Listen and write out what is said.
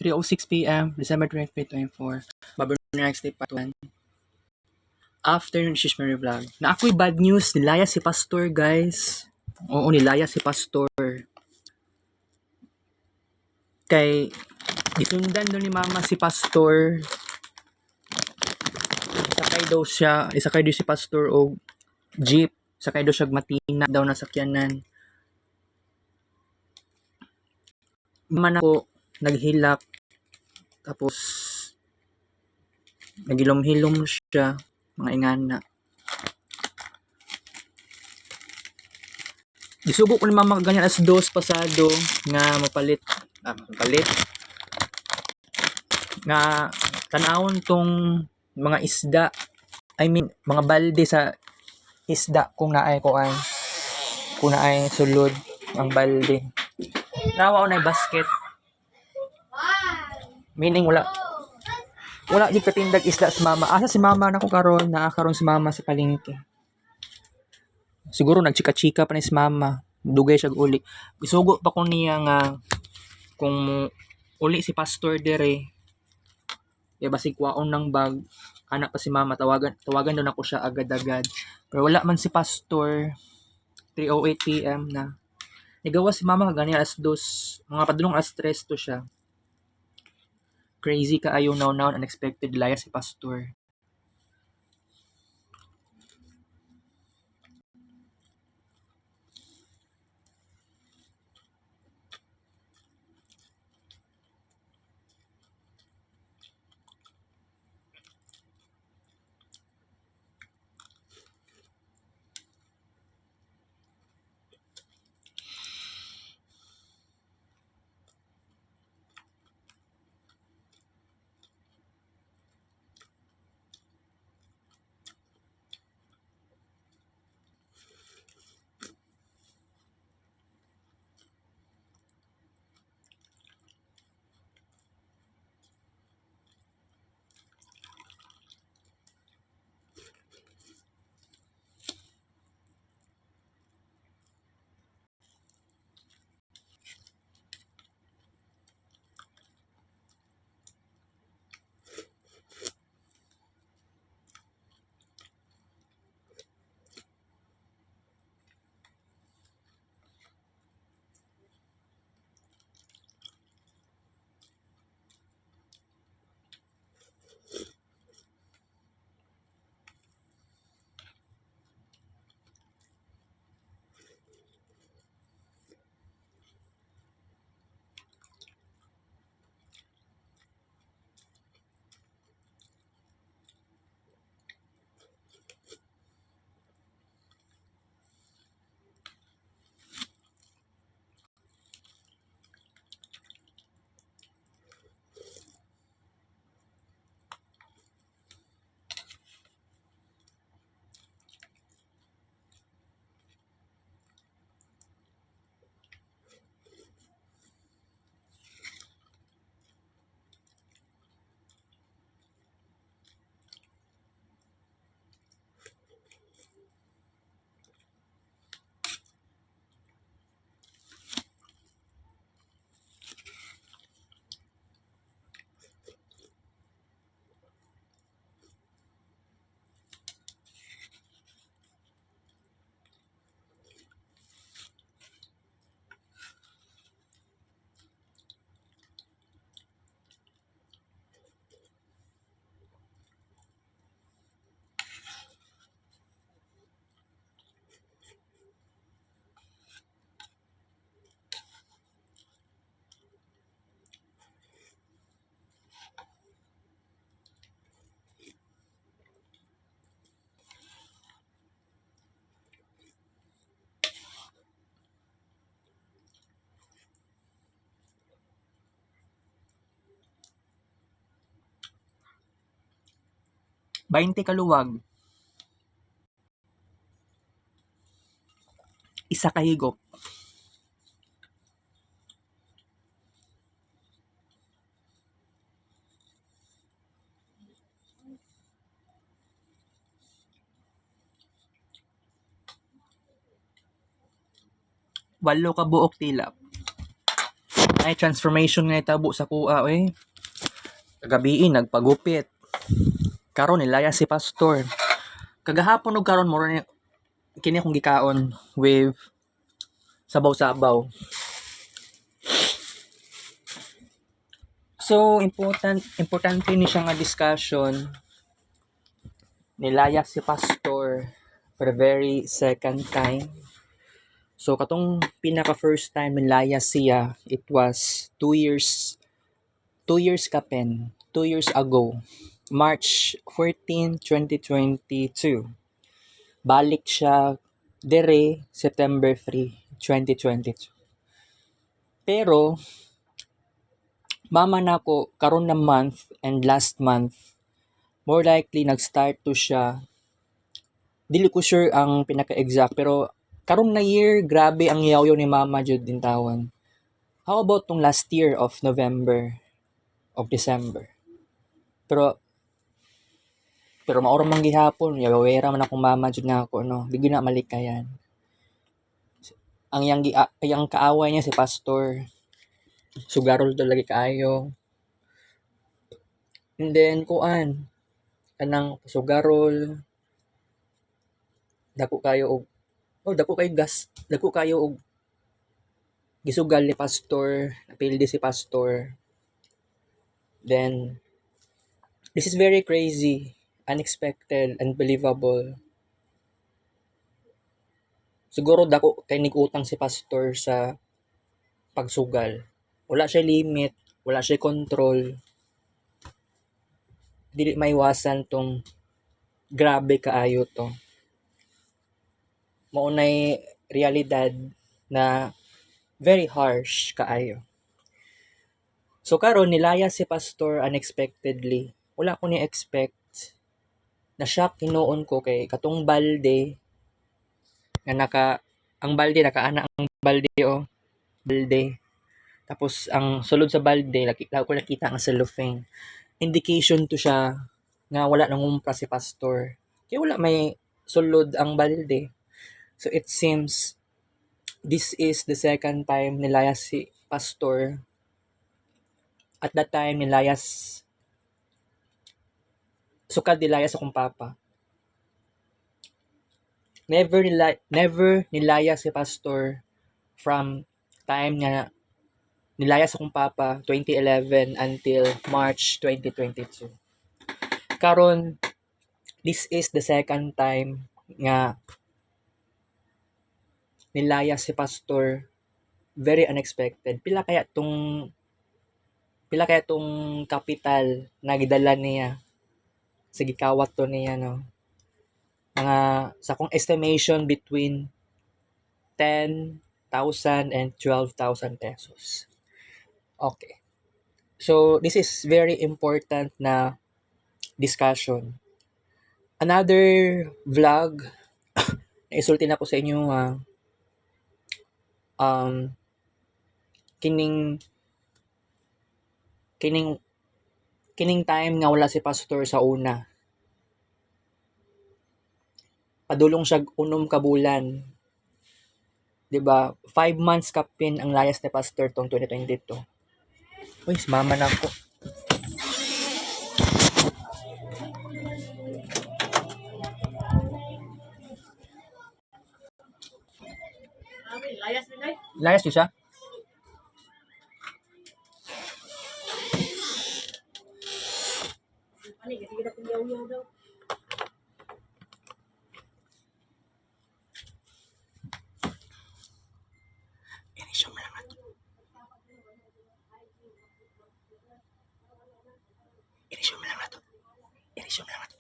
3:06 p.m. December 2024. Babor na next day part 1. Afternoon Shish Mary Vlog. Na ako'y bad news. Nilaya si Pastor, guys. Oo, nilaya si Pastor. Kay isundan doon ni Mama si Pastor. Isakay daw si Pastor o jeep. Sakay daw siya matina daw na sakyanan. Man ako naghilak. Tapos nagilom-hilom siya. Mga ingana. Isugo ko ni Mama ganyan as 2 pasado nga mapalit nga tanawon tong mga isda, I mean mga balde sa isda kung naay sulod ang balde. Nawa na basket, meaning wala yung katindag isda si Mama. Asa si Mama nako karon? Karon si Mama sa palengke. Siguro nagchika-chika pa ni si Mama. Dugay siya uli. Isugo pa ko niya nga kung uli si Pastor dere. Basig kwaon ng bag. Anak pa si Mama. Tawagan doon ako siya agad-agad. Pero wala man si Pastor. 3:08 p.m. na. Nagawa si Mama kagani alas 2. Mga padulong alas 3 to siya. Crazy ka ayaw now unexpected laya si Pastor. Bainte kaluwag. Isa kahigop. Walo ka buok tilap. Ay transformation nga itabo sa kuha eh. Kagabiin nagpagupit. Karon nilaya si pastor. Kagahapon og karon mo kini akong gikaon with sabaw-sabaw. So importante ni siya nga discussion. Nilaya si pastor for the very second time. So katong pinaka first time nilaya siya, it was 2 years kapen, 2 years ago. March 14, 2022. Balik siya dire September 3, 2022. Pero mama nako karon na month and last month more likely nag-start to siya. Dili ko sure ang pinaka-exact pero karon na year grabe ang yaw ni mama jud din tawon. How about tong last year of November of December? Pero maoro man gihapon, yawera man akong mama jud na ako no. Di gyud na malikayan. Ang kaaway niya si pastor. Sugarol talaga kaayo. And then kanang sugarol dako kayo og gisugal ni pastor, napildi si pastor. Then this is very crazy, unexpected, unbelievable. Siguro dako kay nigutang si pastor sa pagsugal. Wala siya limit, wala siya control. Dili maiwasan tong grabe kaayo to. Maunay realidad na very harsh kaayo. So karon nilaya si pastor unexpectedly. Wala ko ni expect. Na-shock tinuon ko kay katong balde nga ang balde nakaana ang balde balde. Tapos ang sulod sa balde lagi ko nakita ang cellophane. Indication to siya nga wala nangumpra si pastor. Kaya wala may sulod ang balde. So it seems this is the second time nilaya si pastor. At that time nilayas sukad nilayas akong papa. Never nilaya si pastor from time nga nilayas akong papa 2011 until March 2022. Karon this is the second time nga nilayas si pastor, very unexpected. Pila kaya tong kapital na gidala niya sa gikawat to niya no. Mga sa kong estimation between 10,000 and 12,000 pesos. Okay. So this is very important na discussion. Another vlog na isulti na ko sa inyo kining time nga wala si pastor sa una. Padulong siya 6 ka bulan. 'Di ba? 5 months kapin ang layas ni pastor tong 2022. Uy, mama na ako. Layas yun siya? Inisyo mo lang nato. Inisyo mo lang nato.